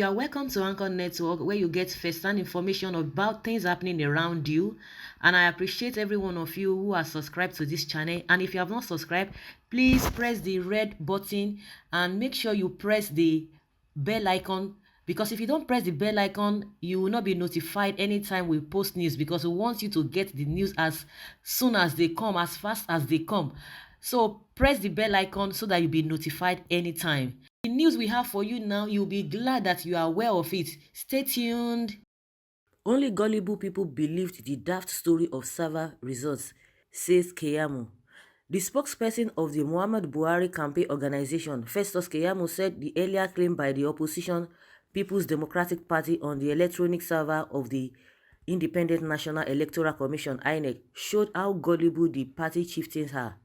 are welcome to Anchor Network, where you get first-hand information about things happening around you. And I appreciate every one of you who are subscribed to this channel. And if you have not subscribed, please press the red button and make sure you press the bell icon, because if you don't press the bell icon, you will not be notified anytime we post news, because we want you to get the news as soon as they come, as fast as they come. So press the bell icon so that you'll be notified anytime. The news we have for you now, you'll be glad that you are aware of it. Stay tuned. Only gullible people believed the daft story of server results, says Keyamo. The spokesperson of the Muhammad Buhari campaign organization, Festus Keyamo, said the earlier claim by the opposition People's Democratic Party on the electronic server of the Independent National Electoral Commission, Inec, showed how gullible the party chieftains are.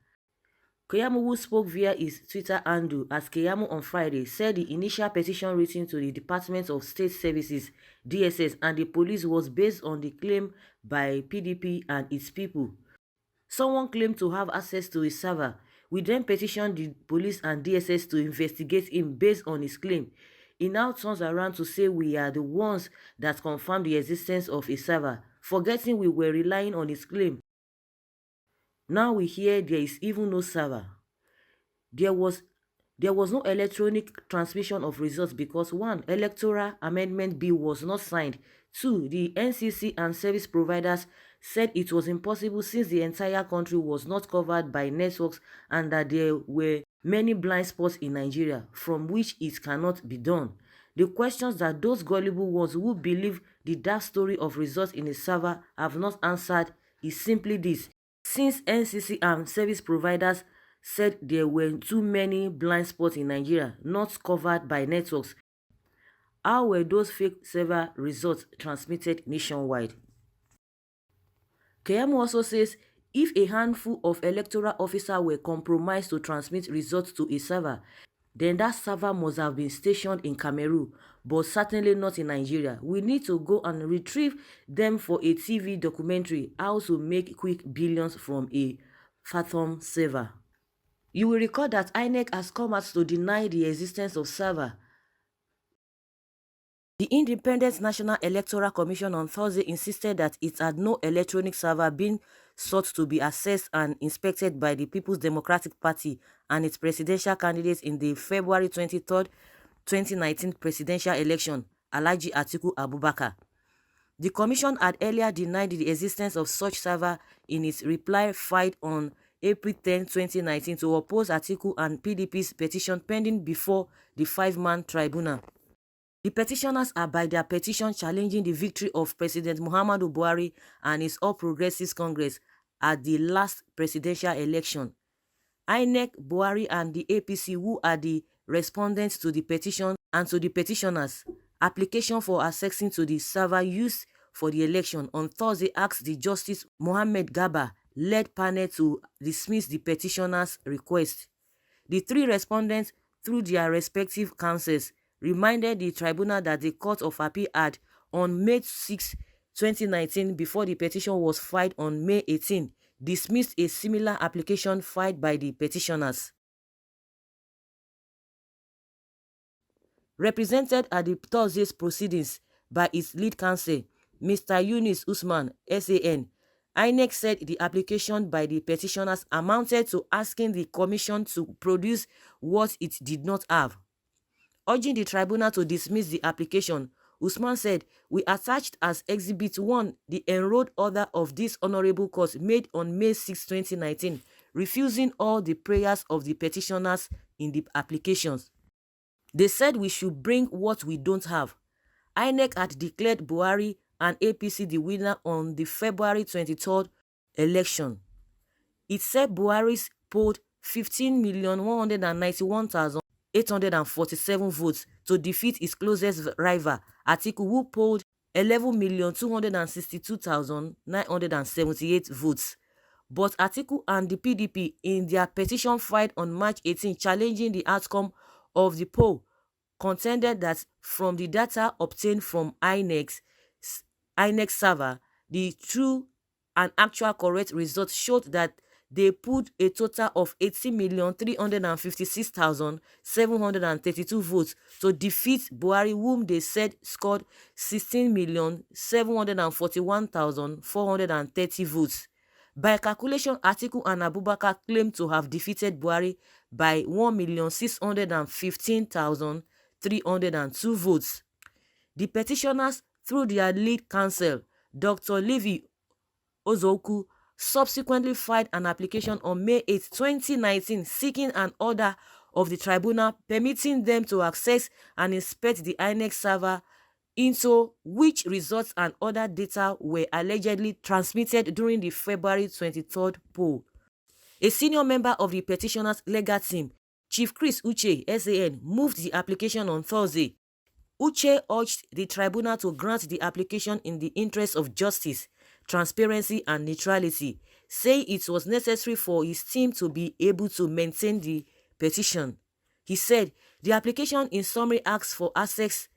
Keyamo, who spoke via his Twitter handle as Keyamo on Friday, said the initial petition written to the Department of State Services (DSS) and the police was based on the claim by PDP and its people. Someone claimed to have access to his server. We then petitioned the police and DSS to investigate him based on his claim. He now turns around to say we are the ones that confirmed the existence of a server, forgetting we were relying on his claim. Now we hear there is even no server. There was no electronic transmission of results because 1. Electoral Amendment Bill was not signed. 2. The NCC and service providers said it was impossible since the entire country was not covered by networks and that there were many blind spots in Nigeria from which it cannot be done. The questions that those gullible ones who believe the dark story of results in a server have not answered is simply this. Since NCC and service providers said there were too many blind spots in Nigeria not covered by networks, how were those fake server results transmitted nationwide? Keyamo also says if a handful of electoral officers were compromised to transmit results to a server, then that server must have been stationed in Cameroon, but certainly not in Nigeria. We need to go and retrieve them for a TV documentary, how to make quick billions from a phantom server. You will recall that Inec has come out to deny the existence of server. The Independent National Electoral Commission on Thursday insisted that it had no electronic server been sought to be assessed and inspected by the People's Democratic Party and its presidential candidates in the February 23, 2019 presidential election, Alhaji Atiku Abubakar. The commission had earlier denied the existence of such server in its reply filed on April 10, 2019 to oppose Atiku and PDP's petition pending before the 5-man tribunal. The petitioners are by their petition challenging the victory of President Muhammadu Buhari and his All Progressives Congress at the last presidential election. Inec, Buhari and the APC, who are the respondents to the petition, and to the petitioners' application for accessing to the server used for the election, on Thursday asked the Justice Mohammed Garba-led panel to dismiss the petitioners' request. The three respondents, through their respective counsels, reminded the tribunal that the Court of Appeal had, on May 6, 2019, before the petition was filed on May 18, dismissed a similar application filed by the petitioners. Represented at the Thursday's proceedings by its lead counsel, Mr. Yunus Usman, SAN, Inec said the application by the petitioners amounted to asking the commission to produce what it did not have. Urging the tribunal to dismiss the application, Usman said, "We attached as Exhibit 1 the enrolled order of this Honorable Court made on May 6, 2019, refusing all the prayers of the petitioners in the applications. They said we should bring what we don't have." Inec had declared Buhari and APC the winner on the February 23rd election. It said Buhari polled 15,191,847 votes to defeat his closest rival, Atiku, who polled 11,262,978 votes. But Atiku and the PDP, in their petition filed on March 18 challenging the outcome of the poll, contended that from the data obtained from INEC server, the true and actual correct results showed that they pulled a total of 18,356,732 votes to defeat Buhari, whom they said scored 16,741,430 votes. By calculation, Atiku and Abubakar claimed to have defeated Buhari by 1,615,302 votes. The petitioners, through their lead counsel, Dr. Levi Ozoku, subsequently filed an application on May 8, 2019, seeking an order of the tribunal permitting them to access and inspect the Inec server, into which results and other data were allegedly transmitted during the February 23rd poll. A senior member of the petitioners' legal team, Chief Chris Uche, SAN, moved the application on Thursday. Uche urged the tribunal to grant the application in the interest of justice, transparency and neutrality, saying it was necessary for his team to be able to maintain the petition. He said the application in summary asks for access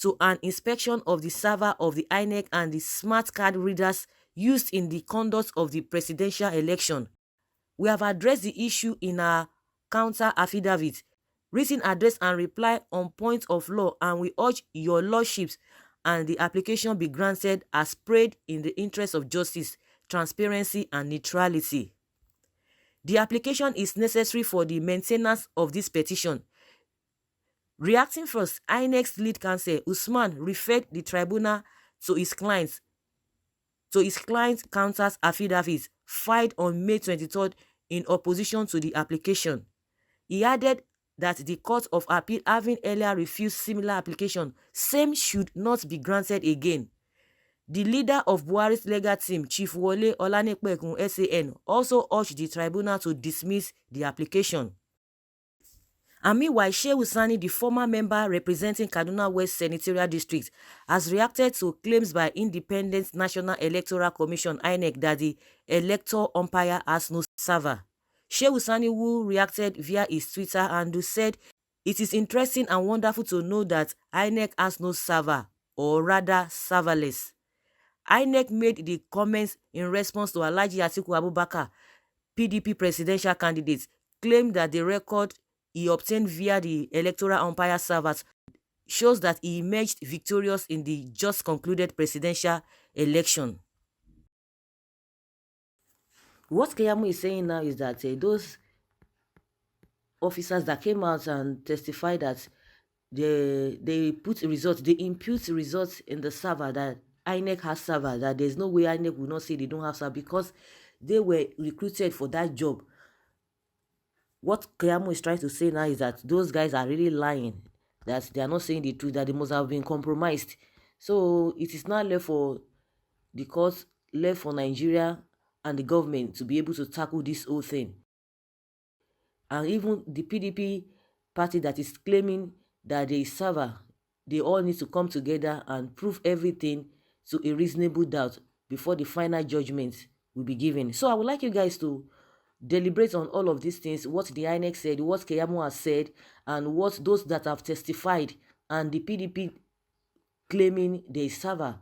to an inspection of the server of the Inec and the smart card readers used in the conduct of the presidential election. We have addressed the issue in our counter affidavit, written address and reply on point of law, and we urge your lordships and the application be granted as prayed in the interest of justice, transparency and neutrality. The application is necessary for the maintenance of this petition. Reacting first, INEC's lead counsel Usman referred the tribunal to his client's counter's affidavit filed on May 23rd in opposition to the application. He added that the Court of Appeal, having earlier refused similar application, same should not be granted again. The leader of Buhari's legal team, Chief Wole Olanipekun, SAN, also urged the tribunal to dismiss the application. And meanwhile, Shehu Sani, the former member representing Kaduna West Senatorial District, has reacted to claims by Independent National Electoral Commission (INEC) that the electoral umpire has no server. Shehu Sani, who reacted via his Twitter handle, said, "It is interesting and wonderful to know that INEC has no server, or rather serverless." INEC made the comments in response to Alhaji Atiku Abubakar, PDP presidential candidate, claimed that the record he obtained via the electoral umpire servers shows that he emerged victorious in the just concluded presidential election. What Keyamo is saying now is that those officers that came out and testified that they impute results in the server, that INEC has server, that there's no way INEC will not say they don't have server because they were recruited for that job. What Keyamo is trying to say now is that those guys are really lying, that they are not saying the truth, that they must have been compromised. So it is not left for the courts, left for Nigeria and the government to be able to tackle this whole thing. And even the PDP party that is claiming that there is server, they all need to come together and prove everything to a reasonable doubt before the final judgment will be given. So I would like you guys to deliberate on all of these things, what the INEC said, what Keyamo has said, and what those that have testified, and the PDP claiming there is server.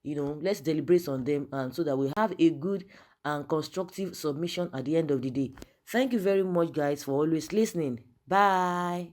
Let's deliberate on them, and so that we have a good and constructive submission at the end of the day. Thank you very much, guys, for always listening. Bye.